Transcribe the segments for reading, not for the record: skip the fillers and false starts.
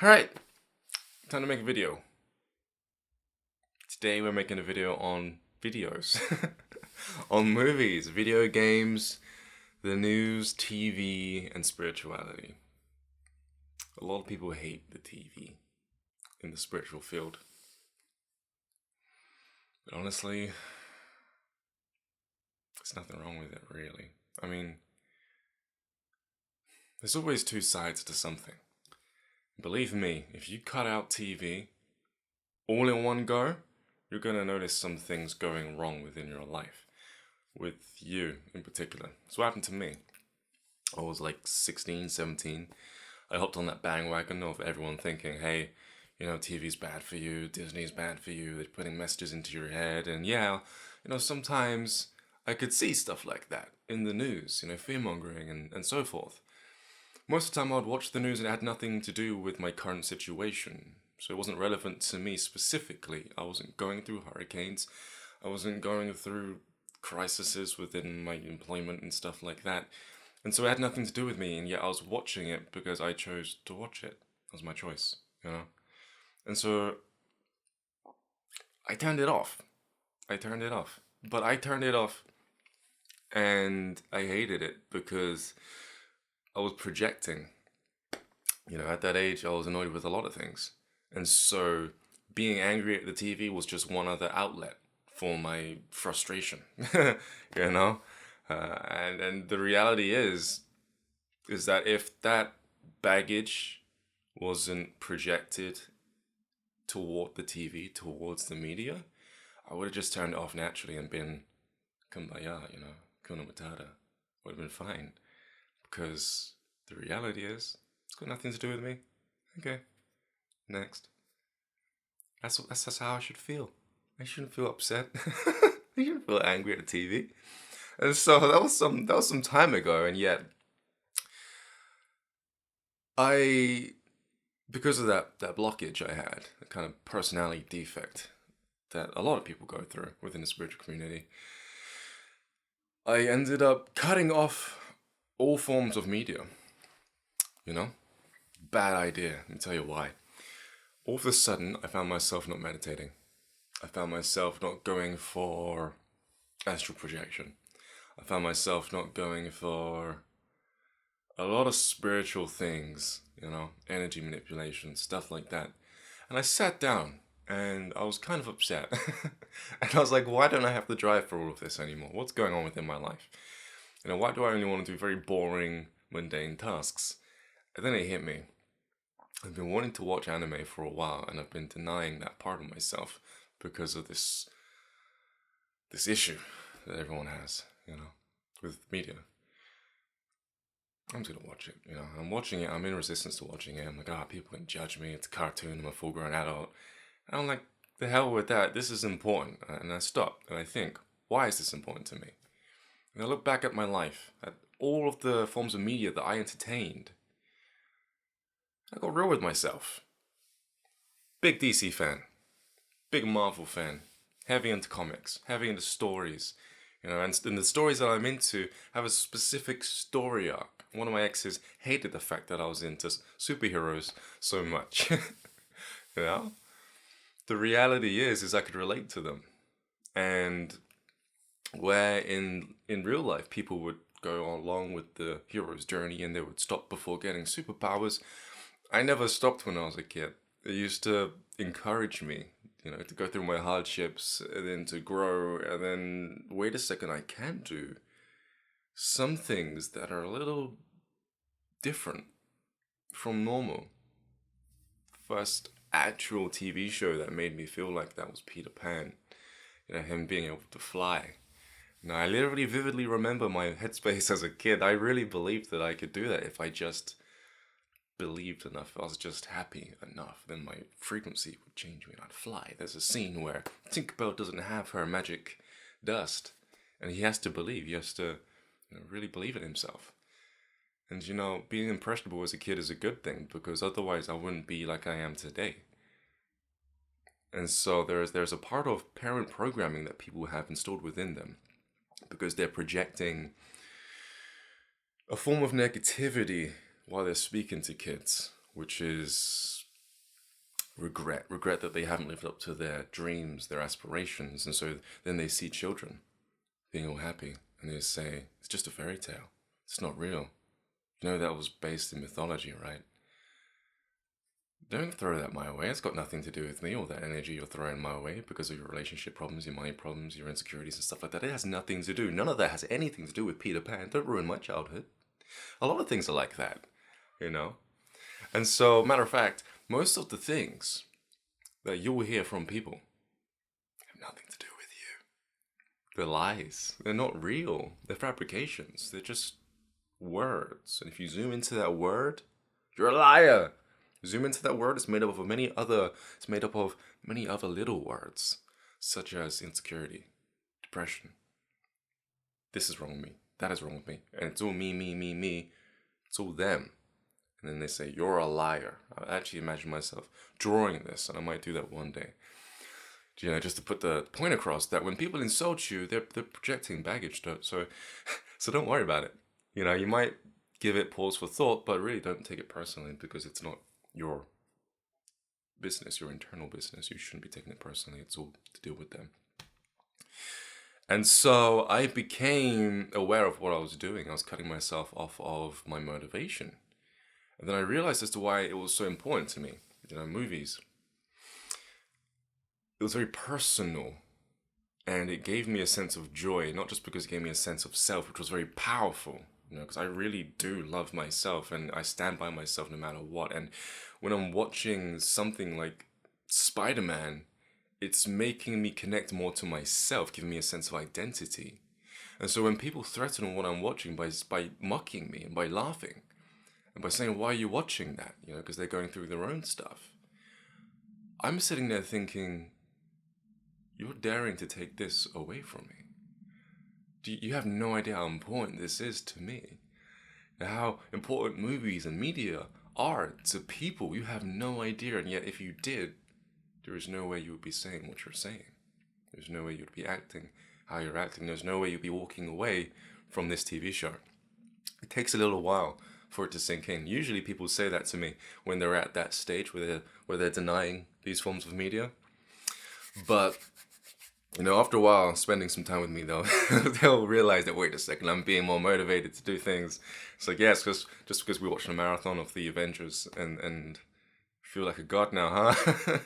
Alright, time to make a video. Today we're making a video on videos. On movies, video games, the news, TV, and spirituality. A lot of people hate the TV in the spiritual field. But honestly, there's nothing wrong with it, really. I mean, there's always two sides to something. Believe me, if you cut out TV all in one go, you're going to notice some things going wrong within your life. With you in particular. It's what happened to me. I was like 16, 17. I hopped on that bandwagon of everyone thinking, hey, TV's bad for you, Disney's bad for you, they're putting messages into your head. And yeah, sometimes I could see stuff like that in the news, fear-mongering and so forth. Most of the time I would watch the news and it had nothing to do with my current situation. So it wasn't relevant to me specifically. I wasn't going through hurricanes. I wasn't going through crises within my employment and stuff like that. And so it had nothing to do with me, and yet I was watching it because I chose to watch it. That was my choice, And so I turned it off. But I turned it off and I hated it because I was projecting. At that age, I was annoyed with a lot of things. And so being angry at the TV was just one other outlet for my frustration, and the reality is that if that baggage wasn't projected toward the TV, towards the media, I would have just turned it off naturally and been kumbaya, kuna matata, would have been fine, because the reality is it's got nothing to do with me. Okay, next. That's how I should feel. I shouldn't feel upset. I shouldn't feel angry at the TV. And so that was some time ago, and yet because of that blockage I had, the kind of personality defect that a lot of people go through within the spiritual community, I ended up cutting off all forms of media. Bad idea. Let me tell you why. All of a sudden, I found myself not meditating. I found myself not going for astral projection. I found myself not going for a lot of spiritual things, energy manipulation, stuff like that. And I sat down and I was kind of upset. And I was like, why don't I have to drive for all of this anymore? What's going on within my life? Why do I only want to do very boring, mundane tasks? And then it hit me. I've been wanting to watch anime for a while, and I've been denying that part of myself because of this issue that everyone has, with media. I'm just gonna watch it, I'm watching it, I'm in resistance to watching it. I'm like, people can judge me, it's a cartoon, I'm a full-grown adult. And I'm like, the hell with that, this is important. And I stop, and I think, why is this important to me? And I look back at my life, at all of the forms of media that I entertained. I got real with myself. Big DC fan. Big Marvel fan. Heavy into comics. Heavy into stories. And the stories that I'm into have a specific story arc. One of my exes hated the fact that I was into superheroes so much. The reality is I could relate to them. And where in real life people would go along with the hero's journey and they would stop before getting superpowers, I never stopped when I was a kid. It used to encourage me, to go through my hardships and then to grow, and then, wait a second, I can do some things that are a little different from normal. First actual TV show that made me feel like that was Peter Pan. Him being able to fly. Now, I literally vividly remember my headspace as a kid. I really believed that I could do that if I just believed enough, if I was just happy enough, then my frequency would change me and I'd fly. There's a scene where Tinkerbell doesn't have her magic dust, and he has to really believe in himself. And being impressionable as a kid is a good thing, because otherwise I wouldn't be like I am today. And so there's a part of parent programming that people have installed within them, because they're projecting a form of negativity while they're speaking to kids, which is regret that they haven't lived up to their dreams, their aspirations. And so then they see children being all happy and they say, it's just a fairy tale. It's not real. You know, that was based in mythology, right? Don't throw that my way. It's got nothing to do with me or that energy you're throwing my way because of your relationship problems, your money problems, your insecurities and stuff like that. It has nothing to do. None of that has anything to do with Peter Pan. Don't ruin my childhood. A lot of things are like that, you know? And so, matter of fact, most of the things that you will hear from people have nothing to do with you. They're lies. They're not real. They're fabrications. They're just words. And if you zoom into that word, you're a liar. Zoom into that word, it's made up of many other little words, such as insecurity, depression. This is wrong with me. That is wrong with me. And it's all me. It's all them. And then they say, you're a liar. I actually imagine myself drawing this, and I might do that one day. You know, just to put the point across that when people insult you, they're projecting baggage. So don't worry about it. You know, you might give it pause for thought, but really don't take it personally because it's not your business, your internal business. You shouldn't be taking it personally. It's all to do with them. And so I became aware of what I was doing. I was cutting myself off of my motivation. And then I realized as to why it was so important to me. You know, movies. It was very personal. And it gave me a sense of joy, not just because it gave me a sense of self, which was very powerful. You know, because I really do love myself and I stand by myself no matter what. And when I'm watching something like Spider-Man, it's making me connect more to myself, giving me a sense of identity. And so when people threaten what I'm watching by mocking me and by laughing and by saying, why are you watching that? You know, because they're going through their own stuff. I'm sitting there thinking, you're daring to take this away from me. You have no idea how important this is to me. And how important movies and media are to people. You have no idea. And yet if you did, there is no way you would be saying what you're saying. There's no way you'd be acting how you're acting. There's no way you'd be walking away from this TV show. It takes a little while for it to sink in. Usually people say that to me when they're at that stage where they're denying these forms of media. But you know, after a while, spending some time with me, they'll realize that, wait a second, I'm being more motivated to do things. It's like, yes, just because we watched a marathon of the Avengers and feel like a god now, huh?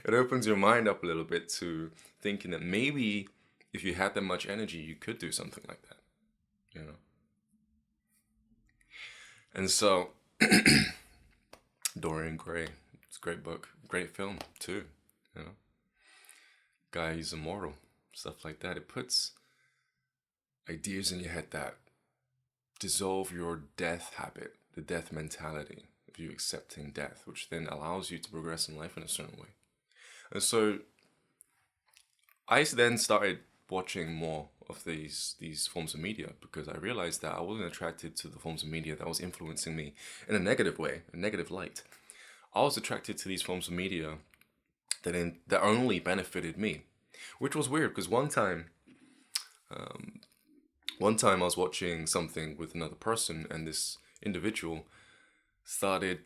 It opens your mind up a little bit to thinking that maybe if you had that much energy, you could do something like that, you know? And so, Dorian Gray, it's a great book, great film too, you know? Guy, he's immortal, stuff like that. It puts ideas in your head that dissolve your death habit, the death mentality of you accepting death, which then allows you to progress in life in a certain way. And so I then started watching more of these forms of media because I realized that I wasn't attracted to the forms of media that was influencing me in a negative way, a negative light. I was attracted to these forms of media that only benefited me, which was weird because one time I was watching something with another person and this individual started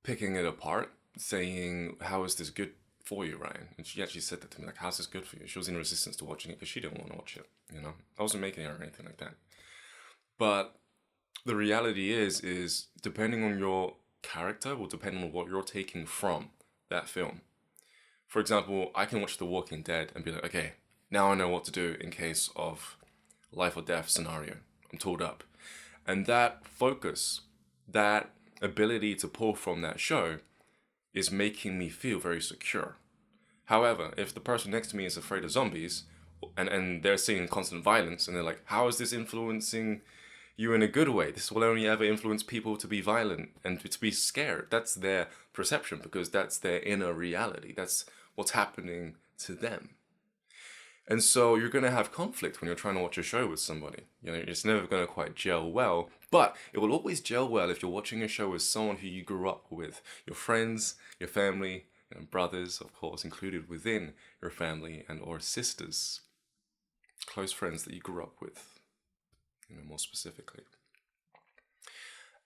picking it apart, saying, how is this good for you, Ryan? And she actually said that to me, like, how's this good for you? She was in resistance to watching it because she didn't want to watch it, you know? I wasn't making her or anything like that. But the reality is depending on your character will depend on what you're taking from that film. For example, I can watch The Walking Dead and be like, okay, now I know what to do in case of life or death scenario. I'm tooled up. And that focus, that ability to pull from that show is making me feel very secure. However, if the person next to me is afraid of zombies and they're seeing constant violence and they're like, how is this influencing you in a good way? This will only ever influence people to be violent and to be scared. That's their perception because that's their inner reality. That's what's happening to them. And so you're going to have conflict when you're trying to watch a show with somebody. You know, it's never going to quite gel well, but it will always gel well if you're watching a show with someone who you grew up with. Your friends, your family, and brothers, of course, included within your family and or sisters. Close friends that you grew up with, you know, more specifically.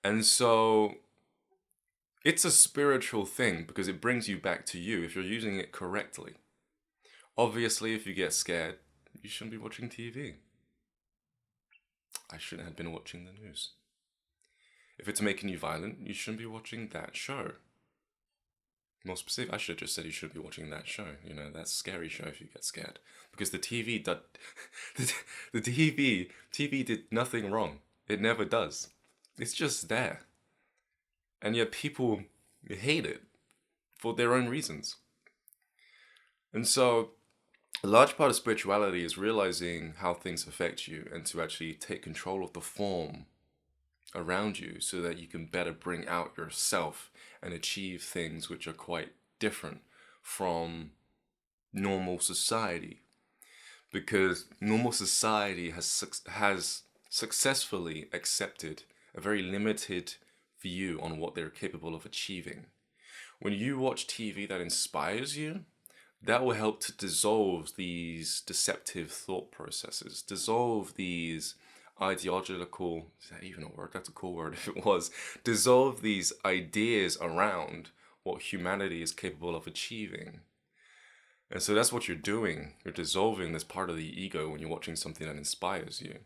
And so It's a spiritual thing because it brings you back to you if you're using it correctly. Obviously, if you get scared, you shouldn't be watching TV. I shouldn't have been watching the news. If it's making you violent, you shouldn't be watching that show. More specific, I should have just said you shouldn't be watching that show. You know, that scary show if you get scared. Because the TV did, the TV did nothing wrong. It never does. It's just there. And yet people hate it for their own reasons. And so a large part of spirituality is realizing how things affect you and to actually take control of the form around you so that you can better bring out yourself and achieve things which are quite different from normal society. Because normal society has successfully accepted a very limited view on what they're capable of achieving. When you watch TV that inspires you, that will help to dissolve these deceptive thought processes, dissolve these ideological, is that even a word? That's a cool word if it was, dissolve these ideas around what humanity is capable of achieving. And so that's what you're doing. You're dissolving this part of the ego when you're watching something that inspires you.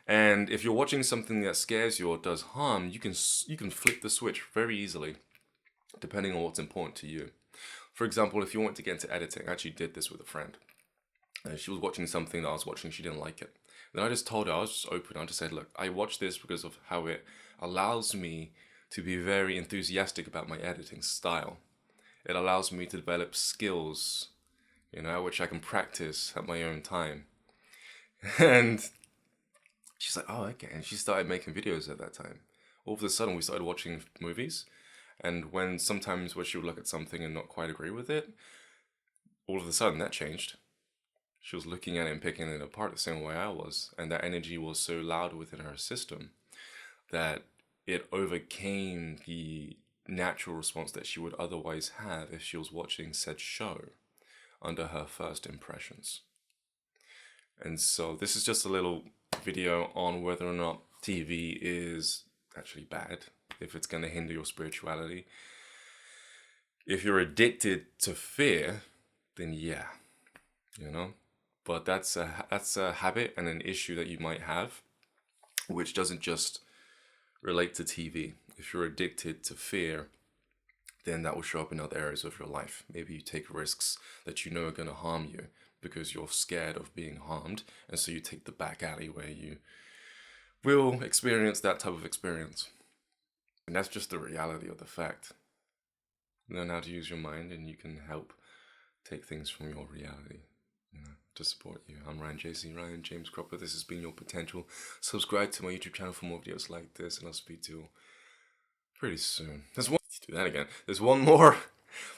And if you're watching something that scares you or does harm, you can flip the switch very easily, depending on what's important to you. For example, if you want to get into editing, I actually did this with a friend. She was watching something that I was watching, she didn't like it. Then I just told her, I was just open, I just said, look, I watch this because of how it allows me to be very enthusiastic about my editing style. It allows me to develop skills, which I can practice at my own time. And she's like, oh, okay. And she started making videos at that time. All of a sudden, we started watching movies. And when sometimes she would look at something and not quite agree with it, all of a sudden that changed. She was looking at it and picking it apart the same way I was. And that energy was so loud within her system that it overcame the natural response that she would otherwise have if she was watching said show under her first impressions. And so this is just a little video on whether or not TV is actually bad, if it's going to hinder your spirituality. If you're addicted to fear, then yeah, But that's a habit and an issue that you might have, which doesn't just relate to TV. If you're addicted to fear, then that will show up in other areas of your life. Maybe you take risks that you know are going to harm you because you're scared of being harmed, and so you take the back alley where you will experience that type of experience. And that's just the reality of the fact. Learn how to use your mind and you can help take things from your reality, to support you. I'm Ryan JC, Ryan James Cropper. This has been Your Potential. Subscribe to my YouTube channel for more videos like this, and I'll speak to you pretty soon. There's one more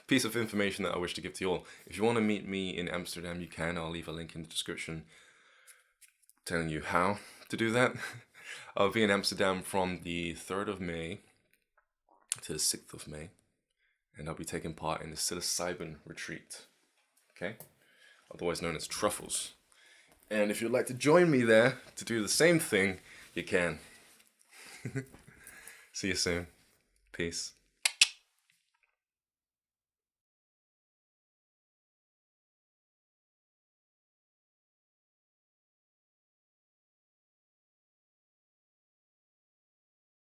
piece of information that I wish to give to you all. If you want to meet me in Amsterdam, you can. I'll leave a link in the description telling you how to do that. I'll be in Amsterdam from the 3rd of May to the 6th of May, and I'll be taking part in the psilocybin retreat, okay? Otherwise known as Truffles. And if you'd like to join me there to do the same thing, you can. See you soon. Peace.